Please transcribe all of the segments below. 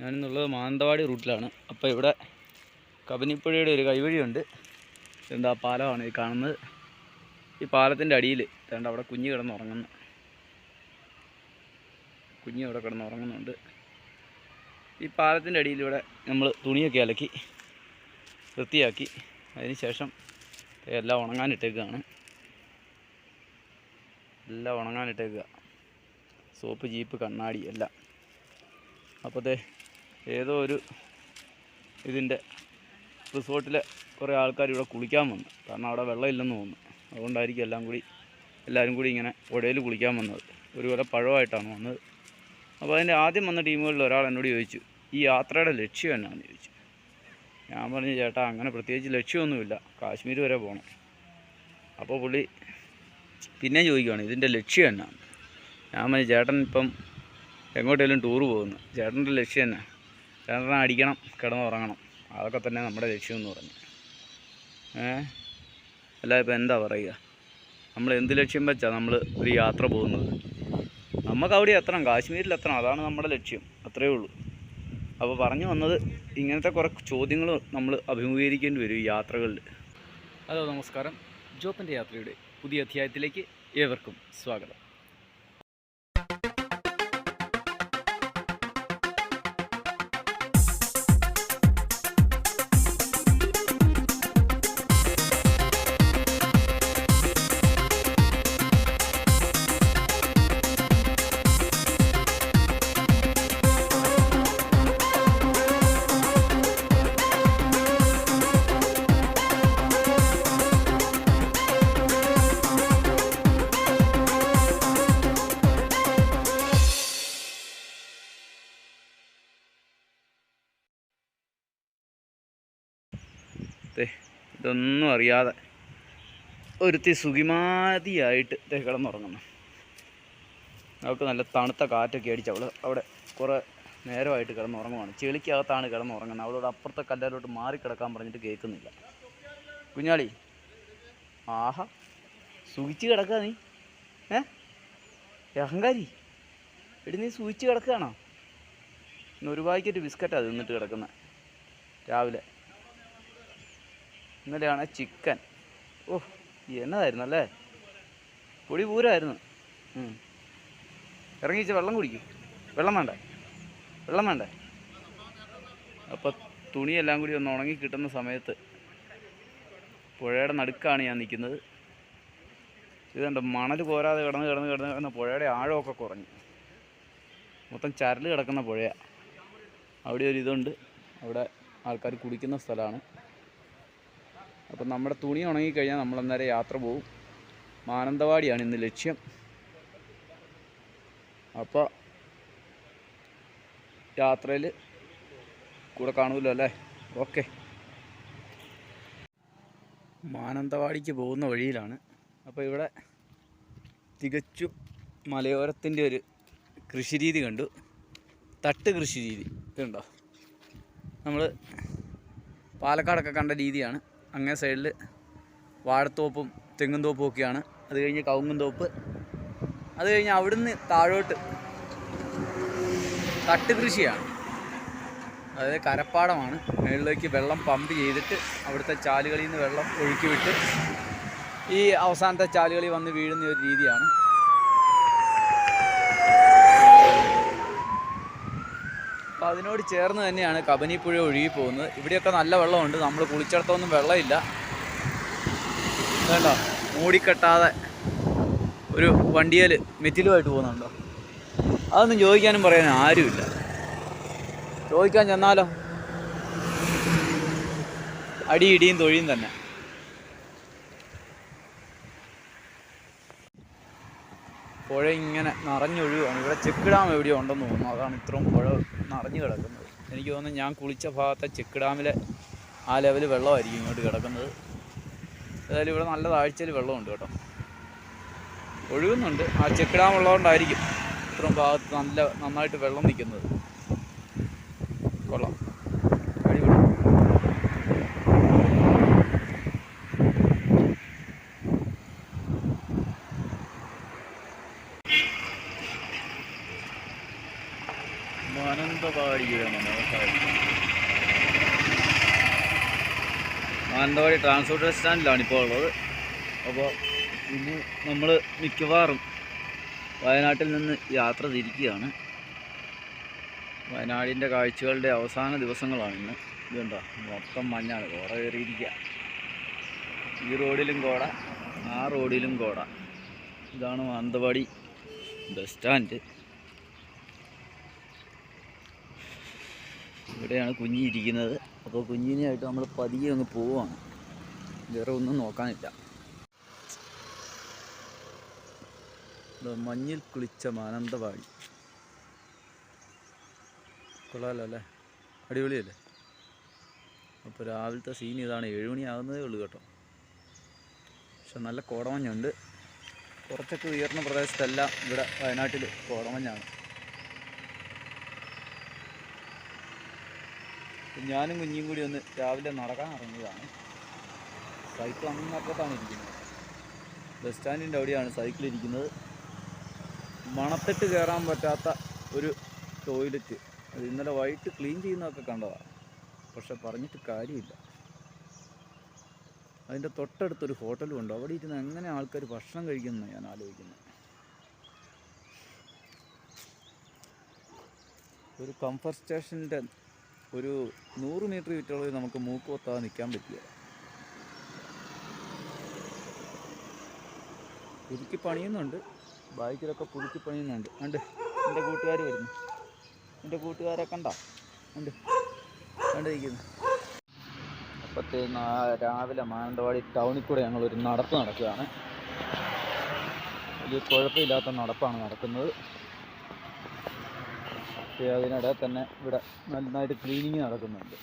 ഞാനിന്നുള്ളത് മാനന്തവാടി റൂട്ടിലാണ്. അപ്പോൾ ഇവിടെ കബനിപ്പുഴയുടെ ഒരു കൈവഴിയുണ്ട്. എന്താ പാലമാണ് ഈ കാണുന്നത്. ഈ പാലത്തിൻ്റെ അടിയിൽ വേണ്ട അവിടെ കുഞ്ഞ് കിടന്നുറങ്ങുന്നു. കുഞ്ഞ് അവിടെ കിടന്നുറങ്ങുന്നുണ്ട്. ഈ പാലത്തിൻ്റെ അടിയിലൂടെ നമ്മൾ തുണിയൊക്കെ അലക്കി വൃത്തിയാക്കി അതിന് ശേഷം എല്ലാം ഉണങ്ങാനിട്ടേക്കുകയാണ്. എല്ലാം ഉണങ്ങാനിട്ടേക്കുക, സോപ്പ്, ജീപ്പ്, കണ്ണാടി എല്ലാം. അപ്പോഴത്തെ ഏതോ ഒരു ഇതിൻ്റെ റിസോർട്ടിലെ കുറേ ആൾക്കാർ ഇവിടെ കുളിക്കാൻ വന്നു. കാരണം അവിടെ വെള്ളമില്ലെന്ന് തോന്നുന്നു. അതുകൊണ്ടായിരിക്കും എല്ലാവരും കൂടി ഇങ്ങനെ പുഴയിൽ കുളിക്കാൻ വന്നത്. ഒരു കുല പഴമായിട്ടാണ് വന്നത്. അപ്പോൾ അതിൻ്റെ ആദ്യം വന്ന ടീമുകളിൽ ഒരാൾ എന്നോട് ചോദിച്ചു, ഈ യാത്രയുടെ ലക്ഷ്യം എന്നാണെന്ന് ചോദിച്ചു. ഞാൻ പറഞ്ഞു, ചേട്ടാ അങ്ങനെ പ്രത്യേകിച്ച് ലക്ഷ്യമൊന്നുമില്ല, കാശ്മീർ വരെ പോകണം. അപ്പോൾ പുള്ളി പിന്നെ ചോദിക്കുകയാണ്, ഇതിൻ്റെ ലക്ഷ്യം എന്നാണ്. ഞാൻ പറഞ്ഞു, ചേട്ടൻ ഇപ്പം എങ്ങോട്ടേലും ടൂറ് പോകുന്നു, ചേട്ടൻ്റെ ലക്ഷ്യം എന്നാ? ചേട്ടനെ അടിക്കണം, കിടന്നുറങ്ങണം, അതൊക്കെ തന്നെ നമ്മുടെ ലക്ഷ്യമെന്ന് പറഞ്ഞു. അല്ല ഇപ്പം എന്താ പറയുക, നമ്മൾ എന്ത് ലക്ഷ്യം വെച്ചാൽ നമ്മൾ ഒരു യാത്ര പോകുന്നത്? നമുക്ക് അവിടെ എത്തണം, കാശ്മീരിൽ എത്തണം, അതാണ് നമ്മുടെ ലക്ഷ്യം, അത്രയേ ഉള്ളൂ. അപ്പോൾ പറഞ്ഞു വന്നത്, ഇങ്ങനത്തെ കുറേ ചോദ്യങ്ങൾ നമ്മൾ അഭിമുഖീകരിക്കേണ്ടി വരും ഈ യാത്രകളിൽ. ഹലോ, നമസ്കാരം. ജോപ്പൻ്റെ യാത്രയുടെ പുതിയ അധ്യായത്തിലേക്ക് ഏവർക്കും സ്വാഗതം. ഇതൊന്നും അറിയാതെ ഒരുത്തി സുഖിമാതിയായിട്ട് കിടന്നുറങ്ങുന്നു. അവൾക്ക് നല്ല തണുത്ത കാറ്റൊക്കെ അടിച്ച് അവൾ അവിടെ കുറേ നേരമായിട്ട് കിടന്നുറങ്ങുവാണ്. ചെളിക്കകത്താണ് കിടന്നുറങ്ങുന്നത്. അവളോട് അപ്പുറത്തെ കല്ലാലോട്ട് മാറിക്കിടക്കാൻ പറഞ്ഞിട്ട് കേൾക്കുന്നില്ല. കുഞ്ഞാളി, ആഹാ, സുഖിച്ച് കിടക്കുക നീ. അഹങ്കാരി, എടി നീ സൂചിച്ച് കിടക്കുകയാണോ? ഇന്ന് ഒരു പാക്കറ്റ് ബിസ്ക്കറ്റാണ് തിന്നിട്ട് കിടക്കുന്നത് രാവിലെ. ഇന്നലെയാണ് ചിക്കൻ. എന്നതായിരുന്നു അല്ലേ, പൊടി പൂരമായിരുന്നു. ഇറങ്ങിച്ച് വെള്ളം കുടിക്കും. വെള്ളം വേണ്ടേ? അപ്പോൾ തുണിയെല്ലാം കൂടി ഒന്ന് ഉണങ്ങി കിട്ടുന്ന സമയത്ത് പുഴയുടെ നടുക്കാണ് ഞാൻ നിൽക്കുന്നത്. ഇതുണ്ട്, മണൽ പോരാതെ കിടന്ന് പുഴയുടെ ആഴമൊക്കെ കുറഞ്ഞു. മൊത്തം ചരൽ കിടക്കുന്ന പുഴയാണ്. അവിടെ ഒരു ഇതുണ്ട്, അവിടെ ആൾക്കാർ കുടിക്കുന്ന സ്ഥലമാണ്. അപ്പം നമ്മുടെ തുണി ഉണങ്ങിക്കഴിഞ്ഞാൽ നമ്മളന്നേരം യാത്ര പോകും. മാനന്തവാടിയാണ് ഇന്ന് ലക്ഷ്യം. അപ്പോൾ യാത്രയിൽ കൂടെ കാണുമല്ലോ അല്ലേ? ഓക്കെ. മാനന്തവാടിക്ക് പോകുന്ന വഴിയിലാണ്. അപ്പോൾ ഇവിടെ തികച്ചും മലയോരത്തിൻ്റെ ഒരു കൃഷിരീതി കണ്ടു. തട്ട് കൃഷി രീതി. ഇതുണ്ടോ, നമ്മൾ പാലക്കാടൊക്കെ കണ്ട രീതിയാണ്. അങ്ങേ സൈഡിൽ വാഴത്തോപ്പും തെങ്ങും തോപ്പും ഒക്കെയാണ്. അത് കഴിഞ്ഞ് കവുങ്ങും തോപ്പ്. അത് കഴിഞ്ഞ് അവിടുന്ന് താഴോട്ട് തട്ട് കൃഷിയാണ്. അതായത് കരപ്പാടമാണ്. മുകളിലേക്ക് വെള്ളം പമ്പ് ചെയ്തിട്ട് അവിടുത്തെ ചാലുകളിൽ നിന്ന് വെള്ളം ഒഴുക്കി വിട്ട് ഈ അവസാനത്തെ ചാലുകളിൽ വന്ന് വീഴുന്ന ഒരു രീതിയാണ്. അപ്പോൾ അതിനോട് ചേർന്ന് തന്നെയാണ് കബനിപ്പുഴ ഒഴുകി പോകുന്നത്. ഇവിടെയൊക്കെ നല്ല വെള്ളമുണ്ട്. നമ്മൾ കുളിച്ചിടത്തൊന്നും വെള്ളമില്ല. വേണ്ട, മൂടിക്കെട്ടാതെ ഒരു വണ്ടിയിൽ മെറ്റിലുമായിട്ട് പോകുന്നുണ്ടോ? അതൊന്നും ചോദിക്കാനും പറയാനും ആരുമില്ല. ചോദിക്കാൻ ചെന്നാലോ അടിയിടിയും തൊഴിയും തന്നെ. പുഴ ഇങ്ങനെ നിറഞ്ഞൊഴുകുകയാണ്. ഇവിടെ ചെക്ക് ഡാം എവിടെയോ ഉണ്ടെന്ന് തോന്നുന്നു. അതാണ് ഇത്രയും പുഴ നിറഞ്ഞു കിടക്കുന്നത്. എനിക്ക് തോന്നുന്നു ഞാൻ കുളിച്ച ഭാഗത്തെ ചെക്ക് ഡാമിലെ ആ ലെവൽ വെള്ളമായിരിക്കും ഇങ്ങോട്ട് കിടക്കുന്നത്. ഏതായാലും ഇവിടെ നല്ല താഴ്ചയിൽ വെള്ളമുണ്ട് കേട്ടോ, ഒഴുകുന്നുണ്ട്. ആ ചെക്ക് ഡാം ഉള്ളതുകൊണ്ടായിരിക്കും ഇത്രയും ഭാഗത്ത് നന്നായിട്ട് വെള്ളം നിൽക്കുന്നത്. കൊള്ളാം, അടിപൊളി. മാനന്തവാടി മാനന്തവാടി ട്രാൻസ്പോർട്ട് സ്റ്റാൻഡിലാണ് ഇപ്പോൾ ഉള്ളത്. അപ്പോൾ ഇന്ന് നമ്മൾ മിക്കവാറും വയനാട്ടിൽ നിന്ന് യാത്ര തിരിക്കുകയാണ്. വയനാടിൻ്റെ കാഴ്ചകളുടെ അവസാന ദിവസങ്ങളാണ് ഇന്ന്. ഇതുണ്ടോ, മൊത്തം മഞ്ഞാണ്, കോട കയറിയിരിക്കുക. ഈ റോഡിലും കോട, ആ റോഡിലും കോട. ഇതാണ് മാനന്തവാടി ബസ് സ്റ്റാൻഡ്. ഇവിടെയാണ് കുഞ്ഞി ഇരിക്കുന്നത്. അപ്പോൾ കുഞ്ഞിനെയായിട്ട് നമ്മൾ പതിയെ അങ്ങ് പോവുകയാണ്. വേറെ ഒന്നും നോക്കാനില്ല. മഞ്ഞിൽ കുളിച്ച മാനന്തവാടി കൊള്ളാമല്ലോ അല്ലേ, അടിപൊളിയല്ലേ. അപ്പോൾ രാവിലത്തെ സീൻ ഇതാണ്. 7 മണി ആകുന്നതേ ഉള്ളൂ കേട്ടോ. പക്ഷെ നല്ല കോടമഞ്ഞുണ്ട്. കുറച്ചൊക്കെ ഉയർന്ന പ്രദേശത്തെല്ലാം ഇവിടെ വയനാട്ടിൽ കോടമഞ്ഞാണ്. ഞാനും കുഞ്ഞിയും കൂടി ഒന്ന് രാവിലെ നടക്കാൻ ഇറങ്ങിയതാണ്. സൈക്കിൾ അങ്ങപ്പുറത്താണ് ഇരിക്കുന്നത്. ബസ് സ്റ്റാൻഡിൻ്റെ അവിടെയാണ് സൈക്കിൾ ഇരിക്കുന്നത്. മണത്തിട്ട് കയറാൻ പറ്റാത്ത ഒരു ടോയ്ലറ്റ്. അത് ഇന്നലെ വൈകിട്ട് ക്ലീൻ ചെയ്യുന്നതൊക്കെ കണ്ടതാണ്. പക്ഷെ പറഞ്ഞിട്ട് കാര്യമില്ല. അതിൻ്റെ തൊട്ടടുത്തൊരു ഹോട്ടലും ഉണ്ട്. അവിടെ ഇരുന്ന് എങ്ങനെ ആൾക്കാർ ഭക്ഷണം കഴിക്കുമെന്ന് ഞാൻ ആലോചിക്കുന്നത്. ഒരു കംഫർട്ട് സ്റ്റേഷൻ്റെ ഒരു 100 മീറ്റർ ചുറ്റളവിൽ നമുക്ക് മൂക്ക് പൊത്താതെ നിൽക്കാൻ പറ്റില്ല. പുതുക്കി പണിയുന്നുണ്ട്, ബൈക്കിലൊക്കെ പുതുക്കി പണിയുന്നുണ്ട്. ഉണ്ട്, എൻ്റെ കൂട്ടുകാർ വരുന്നു. എൻ്റെ കൂട്ടുകാരെ കണ്ടോ, ഉണ്ട് കണ്ടിരിക്കുന്നു. അപ്പോഴത്തെ രാവിലെ മാനന്തവാടി ടൗണിൽ കൂടെ ഞങ്ങളൊരു നടപ്പ് നടക്കുകയാണ്. വലിയ കുഴപ്പമില്ലാത്ത നടപ്പാണ് നടക്കുന്നത്. അതിനിടെ തന്നെ ഇവിടെ നന്നായിട്ട് ക്ലീനിങ് നടക്കുന്നുണ്ട്.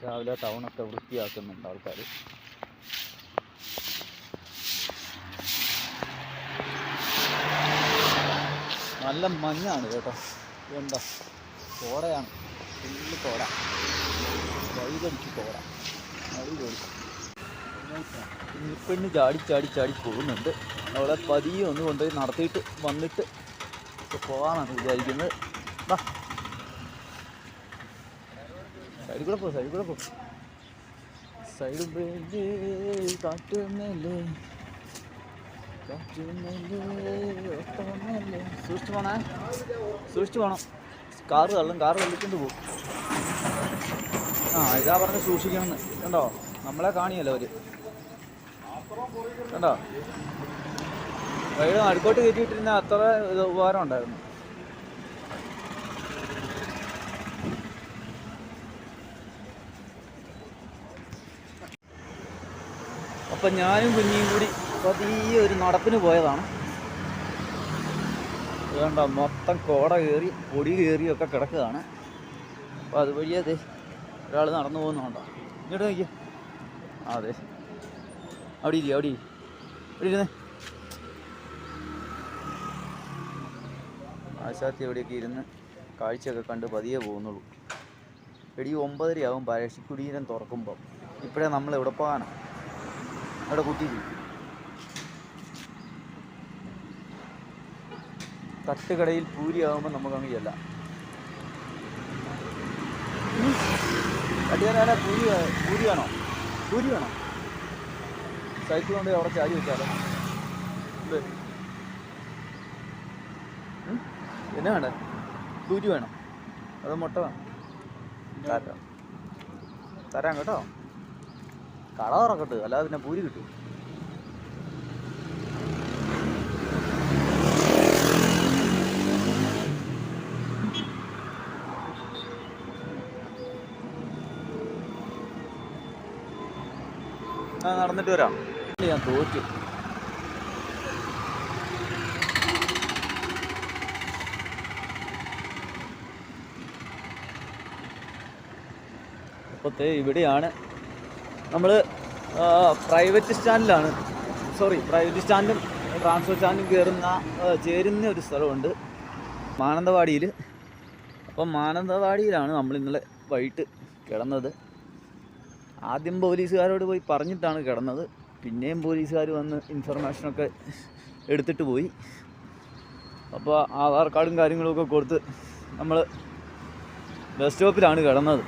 രാവിലെ ടൗണൊക്കെ വൃത്തിയാക്കുന്നുണ്ട് ആൾക്കാർ. നല്ല മഞ്ഞാണ് കേട്ടോ. എന്താ കോടയാണ്, ഫുള്ള് കോട, വൈകടിച്ച് കോട. പെണ്ണ് ചാടി ചാടി ചാടി പോകുന്നുണ്ട്. അവളെ പതിയെ ഒന്ന് കൊണ്ടുപോയി നടത്തിയിട്ട് വന്നിട്ട് പോകാനാണ് വിചാരിക്കുന്നത്. സൈഡിൽ കൂടെ പോ, സൈഡിൽ കൂടെ പോ. സൈഡ് കാറ്റുന്നല്ലേ, കാറ്റുന്നല്ലേ. സൂക്ഷിച്ച് പോണേ, സൂക്ഷിച്ച് പോകണം. കാറ് തള്ളിക്കൊണ്ട് പോകും. ഇതാ പറഞ്ഞ് സൂക്ഷിക്കണമെന്ന്. കണ്ടോ, നമ്മളെ കാണിയല്ലോ അവർ. കണ്ടോ, വൈകിട്ട് നടുക്കോട്ട് കയറ്റിയിട്ടിരുന്ന അത്ര ഉപകാരം ഉണ്ടായിരുന്നു. അപ്പം ഞാനും കുഞ്ഞിയും കൂടി പതിയെ ഒരു നടപ്പിന് പോയതാണ്. അതുകൊണ്ടോ മൊത്തം കോട കയറി പൊടി കയറിയൊക്കെ കിടക്കുകയാണ്. അപ്പോൾ അതുവഴിയേ അതെ ഒരാൾ നടന്നു പോകുന്നുണ്ടോ. ഇങ്ങോട്ട് നോക്കിയേ. അതെ, അവിടെ ഇരുന്നേ. ആശാത്തി എവിടെയൊക്കെ ഇരുന്ന് കാഴ്ചയൊക്കെ കണ്ട് പതിയെ പോകുന്നുള്ളൂ. 9:30 പഴശ്ശിക്കുടീരം തുറക്കുമ്പം. ഇപ്പോഴേ നമ്മൾ എവിടെ പോകാനാണ്, അവിടെ കുത്തിയിരിക്കും. തട്ടുകടയിൽ പൂരി ആകുമ്പോൾ നമുക്കങ്ങ് ചെല്ലാം. അടിയാനാ പൂരി വേണോ? സൈക്കിൾ കൊണ്ട് അവിടെ ചാടി വെച്ചാലോ? എന്നാ വേണ്ട, പൂരി വേണം അതോ മുട്ട വേണം? തരാം കേട്ടോ. കട തുറക്കട്ടെ, അല്ലാതെ പിന്നെ പൂരി കിട്ടും. നടന്നിട്ട് വരാം. ഞാൻ തോറ്റു. അപ്പോഴത്തെ ഇവിടെയാണ് നമ്മൾ പ്രൈവറ്റ് സ്റ്റാൻഡിലാണ്. പ്രൈവറ്റ് സ്റ്റാൻഡും ട്രാൻസ്പോർട്ട് സ്റ്റാൻഡും ചേരുന്ന ഒരു സ്ഥലമുണ്ട് മാനന്തവാടിയിൽ. അപ്പം മാനന്തവാടിയിലാണ് നമ്മൾ ഇന്നലെ വൈകിട്ട് കിടന്നത്. ആദ്യം പോലീസുകാരോട് പോയി പറഞ്ഞിട്ടാണ് കിടന്നത്. പിന്നെയും പോലീസുകാർ വന്ന് ഇൻഫർമേഷനൊക്കെ എടുത്തിട്ട് പോയി. അപ്പോൾ ആധാർ കാർഡും കാര്യങ്ങളുമൊക്കെ കൊടുത്ത് നമ്മൾ ബസ് സ്റ്റോപ്പിലാണ് കിടന്നത്.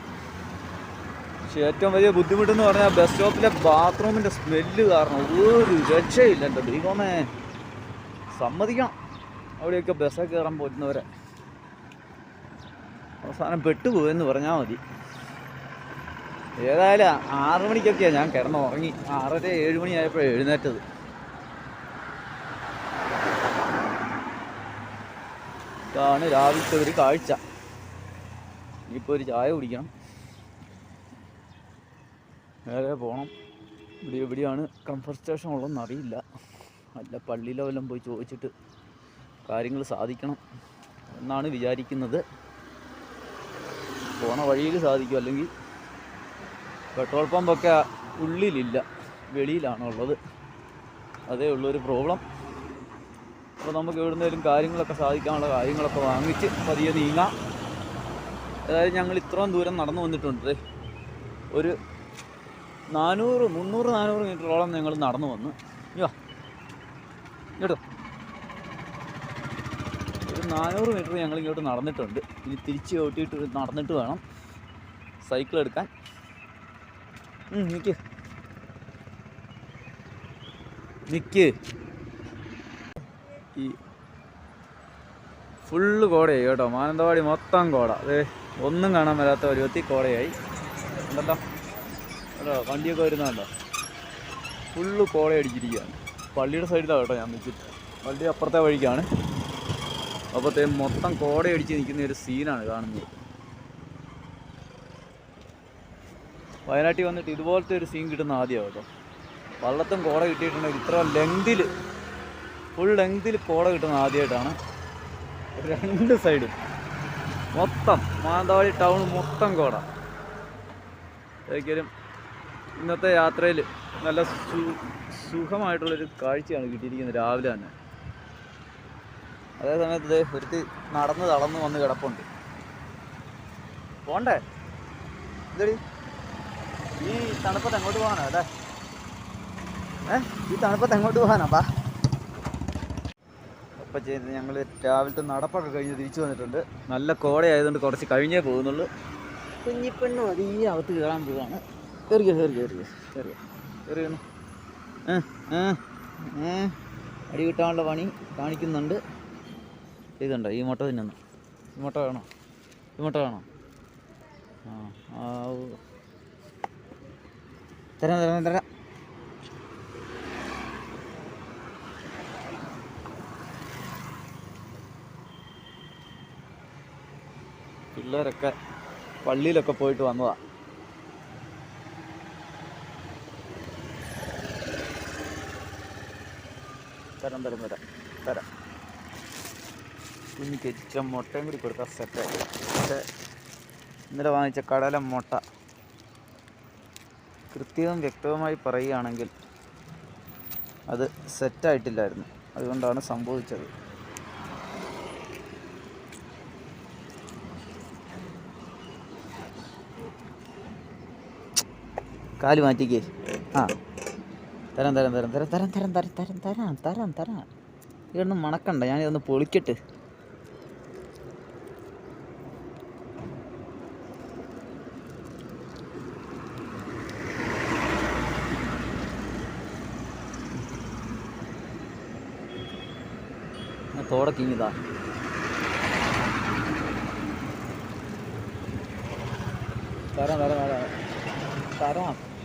പക്ഷെ ഏറ്റവും വലിയ ബുദ്ധിമുട്ടെന്ന് പറഞ്ഞാൽ ബസ് സ്റ്റോപ്പിലെ ബാത്റൂമിൻ്റെ സ്മെല്ല് കാരണം ഒരു രക്ഷയില്ല. എൻ്റെ ദൈവമേ, സമ്മതിക്കണം. അവിടെയൊക്കെ ബസ്സൊക്കെ കയറാൻ പറ്റുന്നവരെ അവസാനം പെട്ടുപോയെന്ന് പറഞ്ഞാൽ മതി. ഏതായാലും 6 മണിക്കൊക്കെയാണ് ഞാൻ കിടന്നുറങ്ങി. 6:30 7 മണിയായപ്പോഴാണ് എഴുന്നേറ്റത്. ഇതാണ് രാവിലത്തെ ഒരു കാഴ്ച. ഇനിയിപ്പോൾ ഒരു ചായ കുടിക്കണം, നേരെ പോകണം. എവിടെയാണ് കംഫർട്ട് സ്റ്റേഷൻ ഉള്ളതെന്ന് അറിയില്ല. അല്ല പള്ളിയിലോ വല്ലതും പോയി ചോദിച്ചിട്ട് കാര്യങ്ങൾ സാധിക്കണം എന്നാണ് വിചാരിക്കുന്നത്. പോണ വഴിയിൽ സാധിക്കും, അല്ലെങ്കിൽ പെട്രോൾ പമ്പൊക്കെ ഉള്ളിലില്ല, വെളിയിലാണുള്ളത്. അതേ ഉള്ളൊരു പ്രോബ്ലം. അപ്പോൾ നമുക്ക് എവിടുന്നേലും കാര്യങ്ങളൊക്കെ സാധിക്കാനുള്ള കാര്യങ്ങളൊക്കെ വാങ്ങിച്ച് പതിയെ നീങ്ങാം. അതായത് ഞങ്ങൾ ഇത്രയും ദൂരം നടന്നു വന്നിട്ടുണ്ട്. ഒരു 300-400 മീറ്ററോളം ഞങ്ങൾ നടന്നു വന്നു. കേട്ടോ, ഒരു 400 മീറ്റർ ഞങ്ങൾ ഇങ്ങോട്ട് നടന്നിട്ടുണ്ട്. ഇനി തിരിച്ച് ഓട്ടിയിട്ട് നടന്നിട്ട് വേണം സൈക്കിൾ എടുക്കാൻ. നിക്ക് ഈ ഫുള്ള് കോടയായി കേട്ടോ. മാനന്തവാടി മൊത്തം കോട. അതെ, ഒന്നും കാണാൻ വരാത്ത പരുവത്തിൽ കോടയായി. ഉണ്ടല്ലോ കേട്ടോ, വണ്ടിയൊക്കെ വരുന്നുണ്ടോ? ഫുള്ള് കോടയടിച്ചിരിക്കുകയാണ്. പള്ളിയുടെ സൈഡിലാണ് കേട്ടോ ഞാൻ നിൽക്കുന്നത്. പള്ളി അപ്പുറത്തെ വഴിക്കാണ്. അപ്പോഴത്തേ മൊത്തം കോടയടിച്ച് നിൽക്കുന്ന ഒരു സീനാണ് കാണുന്നത്. വയനാട്ടിൽ വന്നിട്ട് ഇതുപോലത്തെ ഒരു സീൻ കിട്ടുന്ന ആദ്യമാണ് കേട്ടോ. വള്ളത്തും കോട കിട്ടിയിട്ടുണ്ടെങ്കിൽ ഇത്ര ഫുൾ ലെങ്തിൽ കോട കിട്ടുന്ന ആദ്യമായിട്ടാണ്. 2 സൈഡും മൊത്തം മാനന്തവാടി ടൗൺ മൊത്തം കോട. ഒരിക്കലും ഇന്നത്തെ യാത്രയിൽ നല്ല സുഖമായിട്ടുള്ളൊരു കാഴ്ചയാണ് കിട്ടിയിരിക്കുന്നത് രാവിലെ തന്നെ. അതേ സമയത്ത് ഒരുത്തി നടന്ന് തളർന്ന് വന്ന് കിടപ്പുണ്ട്. പോണ്ടേ? ഇതടി, ഈ തണുപ്പത്ത് എങ്ങോട്ട് പോകാനാ അല്ലേ? ഈ തണുപ്പത്ത് എങ്ങോട്ട് പോകാനാ? ബാ. അപ്പം ചെയ്ത് ഞങ്ങൾ രാവിലത്തെ നടപ്പൊക്കെ കഴിഞ്ഞ് തിരിച്ചു വന്നിട്ടുണ്ട്. നല്ല കോടയായതുകൊണ്ട് കുറച്ച് കഴിഞ്ഞേ പോകുന്നുള്ളൂ. കുഞ്ഞിപ്പെണ്ണു അത് ഈ അകത്ത് കയറാൻ പോവാണ്. കയറിയോ അടി കിട്ടാനുള്ള പണി കാണിക്കുന്നുണ്ട്. ഇതുണ്ടോ ഈ മുട്ട തിന്നുന്നു? ഈ മുട്ട വേണോ? തരാം. പിള്ളേരൊക്കെ പള്ളിയിലൊക്കെ പോയിട്ട് വന്നതാ. തരാം. കുഞ്ഞിക്ക് ഇച്ചിരി മുട്ടയും കൂടി കൊടുത്താൽ സെറ്റായി. പക്ഷേ ഇന്നലെ വാങ്ങിച്ച കടല മുട്ട കൃത്യവും വ്യക്തവുമായി പറയുകയാണെങ്കിൽ അത് സെറ്റായിട്ടില്ലായിരുന്നു. അതുകൊണ്ടാണ് സംഭവിച്ചത്. കാല് മാറ്റിക്കേ. തരാം. ഇതൊന്നും മണക്കണ്ട, ഞാനിതൊന്ന് പൊളിക്കട്ട്. തോടക്കിങ്ങിതാ.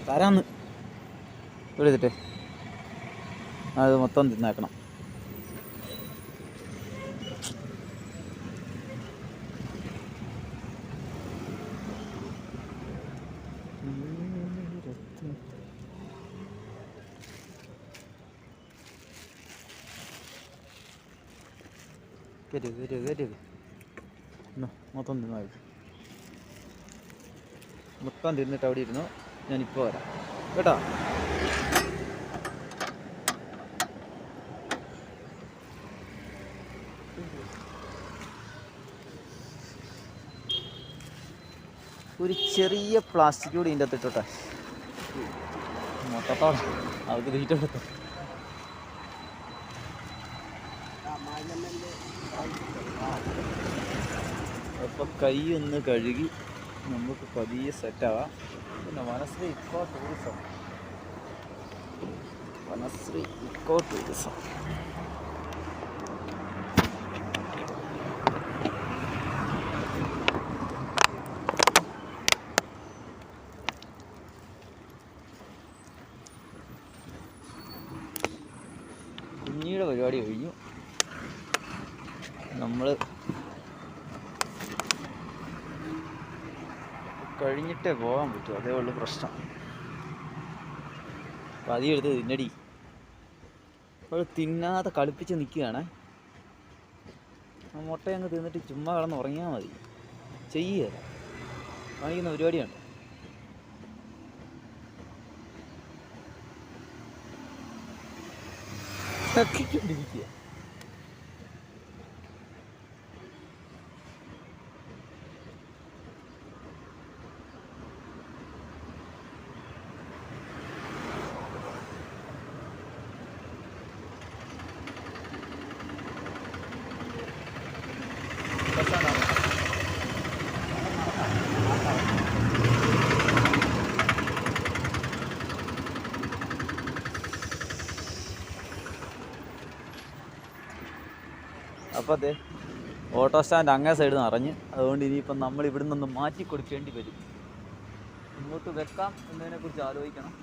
തരാന്ന് എടുത്തിട്ട് അത് മൊത്തം തിന്നേക്കണം. വരൂ മൊത്തം തിന്നായി. മൊത്തം തിന്നിട്ട് അവിടെ ഇരുന്നു. ഞാനിപ്പോൾ വരാം കേട്ടോ. ഒരു ചെറിയ പ്ലാസ്റ്റിക് കൂടി ഇതിൻ്റെ അകത്ത് ഇട്ടോട്ടെ. മൊത്തത്തോടെ അവർക്ക് തീറ്റ കൊടുത്തു. ഇപ്പോൾ കൈ ഒന്ന് കഴുകി നമുക്ക് പതിയെ സെറ്റാവാം. പിന്നെ Vanashree eco tourism, Vanashree eco tourism. കുഞ്ഞിയുടെ പരിപാടി കഴിഞ്ഞു. നമ്മൾ കഴിഞ്ഞിട്ടേ പോകാൻ പറ്റൂ, അതേ ഉള്ളു പ്രശ്നം. പതിയെ എടുത്ത് തിന്നടി. അപ്പോൾ തിന്നാതെ കളിപ്പിച്ച് നിൽക്കുകയാണ്. ആ മുട്ടയങ്ങ് തിന്നിട്ട് ചുമ്മാ കിടന്ന് ഉറങ്ങിയാൽ മതി. ചെയ്യുക കാണിക്കുന്ന പരിപാടിയാണ്. ിരിക്കുക അപ്പോൾ അതെ ഓട്ടോ സ്റ്റാൻഡ് അങ്ങേ സൈഡ് നിറഞ്ഞ്. അതുകൊണ്ട് ഇനിയിപ്പം നമ്മൾ ഇവിടെ നിന്ന് മാറ്റി കൊടുക്കേണ്ടി വരും. ഇങ്ങോട്ട് വെക്കാം എന്നതിനെക്കുറിച്ച് ആലോചിക്കണം.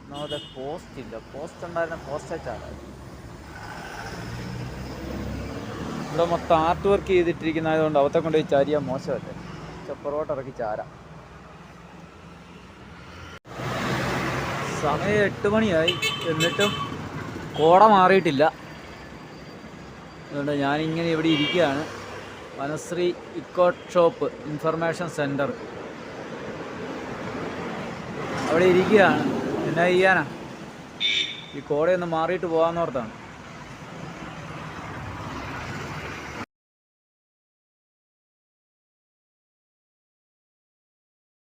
ഒന്നാമതെ പോസ്റ്റ് ഇല്ല. പോസ്റ്റ് ഉണ്ടായിരുന്ന പോസ്റ്റ് ചാടാൻ ഇവിടെ മൊത്തം ആർട്ട് വർക്ക് ചെയ്തിട്ടിരിക്കുന്നതായതുകൊണ്ട് അവത്തെ കൊണ്ടുപോയി ചാരിയാൽ മോശമല്ലേ. പുറകോട്ട് ഇറക്കി ചാരാം. സമയം 8 മണിയായി, എന്നിട്ടും കോട മാറിയിട്ടില്ല. അതുകൊണ്ട് ഞാനിങ്ങനെ ഇവിടെ ഇരിക്കുകയാണ്. Vanasree eco shop information centre അവിടെ ഇരിക്കുകയാണ്. എന്നാ ചെയ്യാനാ, ഈ കോടയൊന്ന് മാറിയിട്ട് പോകാമെന്നോർത്താണ്.